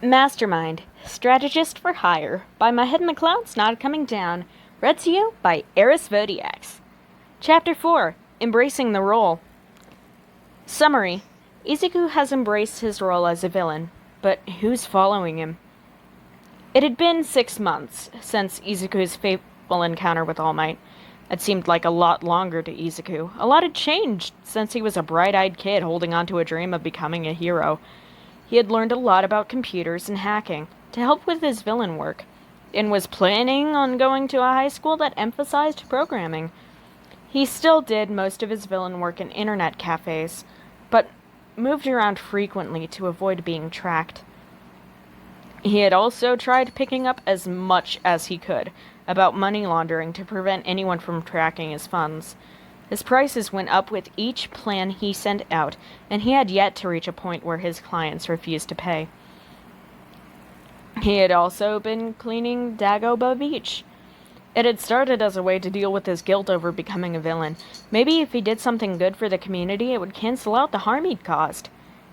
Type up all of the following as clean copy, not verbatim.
Mastermind, Strategist for Hire, by Myheadinthecloudsnotcomingdown, read to you by Eris Vodiax. Chapter 4, Embracing the Role. Summary: Izuku has embraced his role as a villain, but who's following him? It had been 6 months since Izuku's fateful encounter with All Might. It seemed like a lot longer to Izuku. A lot had changed since he was a bright-eyed kid holding on to a dream of becoming a hero. He had learned a lot about computers and hacking to help with his villain work, and was planning on going to a high school that emphasized programming. He still did most of his villain work in internet cafes, but moved around frequently to avoid being tracked. He had also tried picking up as much as he could about money laundering to prevent anyone from tracking his funds. His prices went up with each plan he sent out, and he had yet to reach a point where his clients refused to pay. He had also been cleaning Dagobah Beach. It had started as a way to deal with his guilt over becoming a villain. Maybe if he did something good for the community, it would cancel out the harm he'd caused.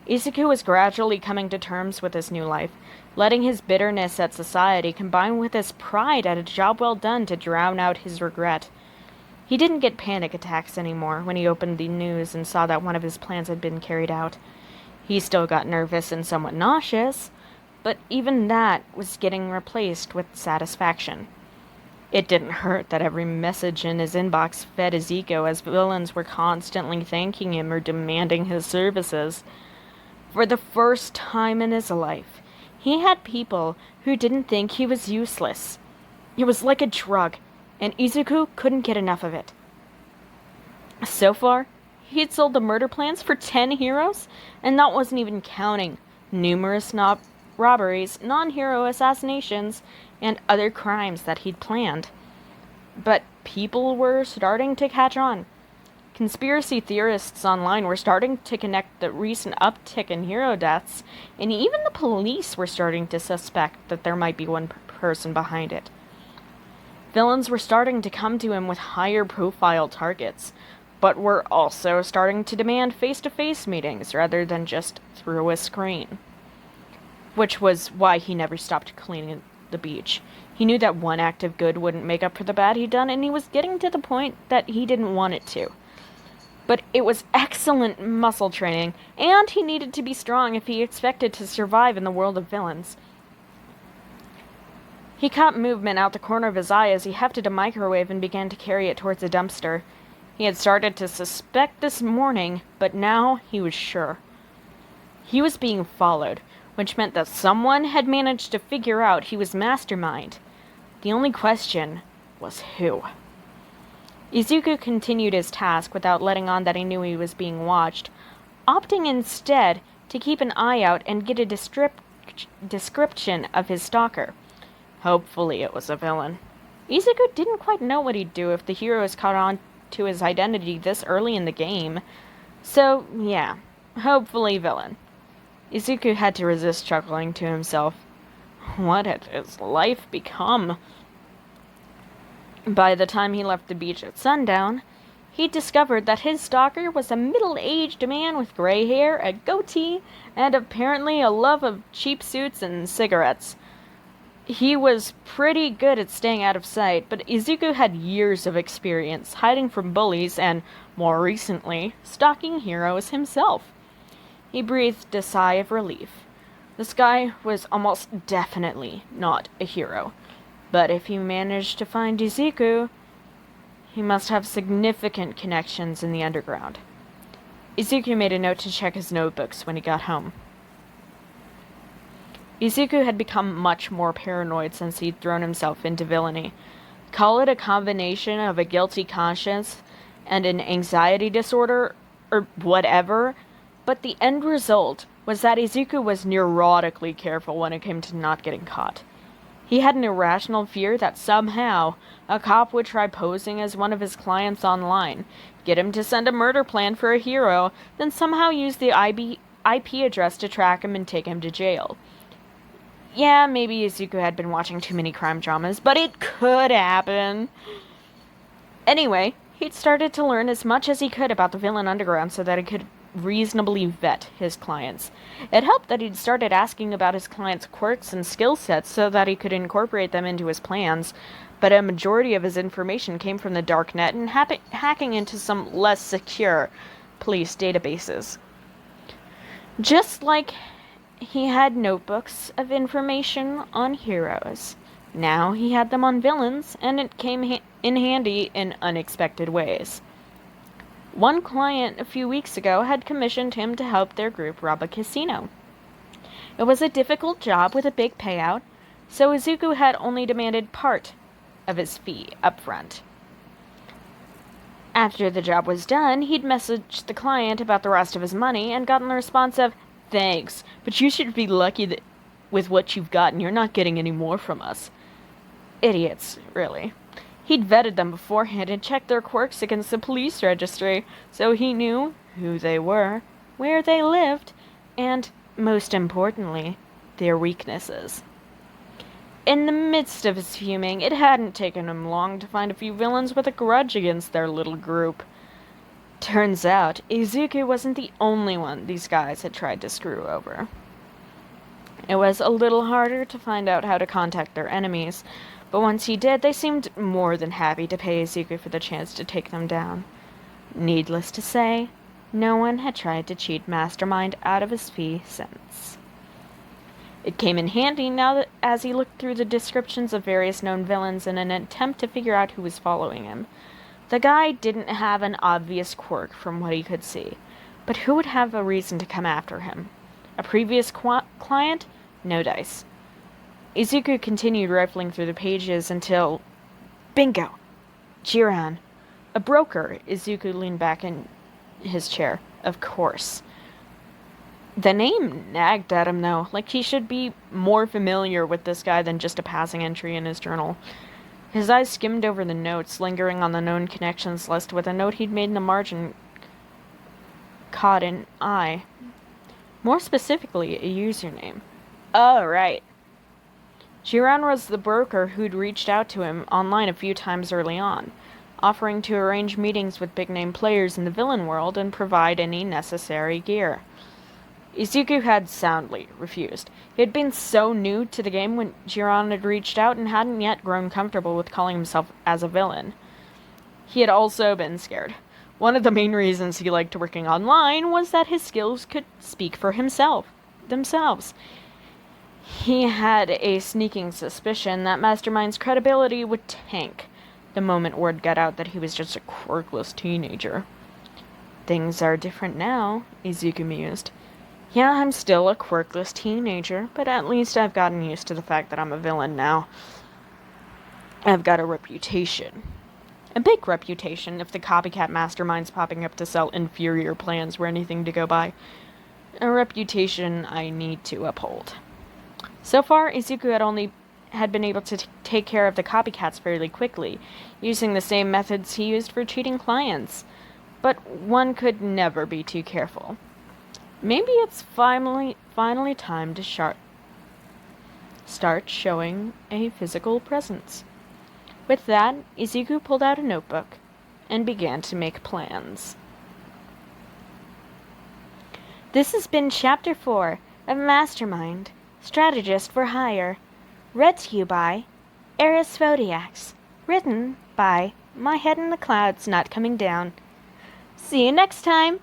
Izuku was gradually coming to terms with his new life, letting his bitterness at society combine with his pride at a job well done to drown out his regret. He didn't get panic attacks anymore when he opened the news and saw that one of his plans had been carried out. He still got nervous and somewhat nauseous, but even that was getting replaced with satisfaction. It didn't hurt that every message in his inbox fed his ego as villains were constantly thanking him or demanding his services. For the first time in his life, he had people who didn't think he was useless. It was like a drug, and Izuku couldn't get enough of it. So far, he'd sold the murder plans for 10 heroes, and that wasn't even counting numerous robberies, non-hero assassinations, and other crimes that he'd planned. But people were starting to catch on. Conspiracy theorists online were starting to connect the recent uptick in hero deaths, and even the police were starting to suspect that there might be one person behind it. Villains were starting to come to him with higher profile targets, but were also starting to demand face-to-face meetings rather than just through a screen. Which was why he never stopped cleaning the beach. He knew that one act of good wouldn't make up for the bad he'd done, and he was getting to the point that he didn't want it to. But it was excellent muscle training, and he needed to be strong if he expected to survive in the world of villains. He caught movement out the corner of his eye as he hefted a microwave and began to carry it towards a dumpster. He had started to suspect this morning, but now he was sure. He was being followed, which meant that someone had managed to figure out he was Mastermind. The only question was who. Izuku continued his task without letting on that he knew he was being watched, opting instead to keep an eye out and get a description of his stalker. Hopefully it was a villain. Izuku didn't quite know what he'd do if the heroes caught on to his identity this early in the game. So, yeah, hopefully villain. Izuku had to resist chuckling to himself. What had his life become? By the time he left the beach at sundown, he discovered that his stalker was a middle-aged man with gray hair, a goatee, and apparently a love of cheap suits and cigarettes. He was pretty good at staying out of sight, but Izuku had years of experience hiding from bullies and, more recently, stalking heroes himself. He breathed a sigh of relief. This guy was almost definitely not a hero. But if he managed to find Izuku, he must have significant connections in the underground. Izuku made a note to check his notebooks when he got home. Izuku had become much more paranoid since he'd thrown himself into villainy. Call it a combination of a guilty conscience and an anxiety disorder, or whatever, but the end result was that Izuku was neurotically careful when it came to not getting caught. He had an irrational fear that somehow a cop would try posing as one of his clients online, get him to send a murder plan for a hero, then somehow use the IP address to track him and take him to jail. Yeah, maybe Izuku had been watching too many crime dramas, but it could happen. Anyway, he'd started to learn as much as he could about the villain underground so that he could reasonably vet his clients. It helped that he'd started asking about his clients' quirks and skill sets so that he could incorporate them into his plans, but a majority of his information came from the darknet and hacking into some less secure police databases. Just like he had notebooks of information on heroes, now he had them on villains, and it came in handy in unexpected ways. One client a few weeks ago had commissioned him to help their group rob a casino. It was a difficult job with a big payout, so Izuku had only demanded part of his fee up front. After the job was done, he'd messaged the client about the rest of his money and gotten the response of, "Thanks, but you should be lucky that with what you've gotten, you're not getting any more from us." Idiots, really. He'd vetted them beforehand and checked their quirks against the police registry, so he knew who they were, where they lived, and, most importantly, their weaknesses. In the midst of his fuming, it hadn't taken him long to find a few villains with a grudge against their little group. Turns out, Izuku wasn't the only one these guys had tried to screw over. It was a little harder to find out how to contact their enemies, but once he did, they seemed more than happy to pay Izuku for the chance to take them down. Needless to say, no one had tried to cheat Mastermind out of his fee since. It came in handy now that as he looked through the descriptions of various known villains in an attempt to figure out who was following him. The guy didn't have an obvious quirk from what he could see, but who would have a reason to come after him? A previous client? No dice. Izuku continued rifling through the pages until... Bingo! Jiran. A broker. Izuku leaned back in his chair. Of course. The name nagged at him, though, like he should be more familiar with this guy than just a passing entry in his journal. His eyes skimmed over the notes, lingering on the known connections list with a note he'd made in the margin caught an eye. More specifically, a username. Oh, right. Jiran was the broker who'd reached out to him online a few times early on, offering to arrange meetings with big-name players in the villain world and provide any necessary gear. Izuku had soundly refused. He had been so new to the game when Jiran had reached out and hadn't yet grown comfortable with calling himself as a villain. He had also been scared. One of the main reasons he liked working online was that his skills could speak for themselves. He had a sneaking suspicion that Mastermind's credibility would tank the moment word got out that he was just a quirkless teenager. Things are different now, Izuku mused. Yeah, I'm still a quirkless teenager, but at least I've gotten used to the fact that I'm a villain now. I've got a reputation. A big reputation if the copycat masterminds popping up to sell inferior plans were anything to go by. A reputation I need to uphold. So far, Izuku had been able to take care of the copycats fairly quickly, using the same methods he used for cheating clients. But one could never be too careful. Maybe it's finally time to start showing a physical presence. With that, Izuku pulled out a notebook and began to make plans. This has been Chapter 4 of Mastermind, Strategist for Hire, read to you by Eris Vodiax, written by Myheadinthecloudsnotcomingdown. See you next time!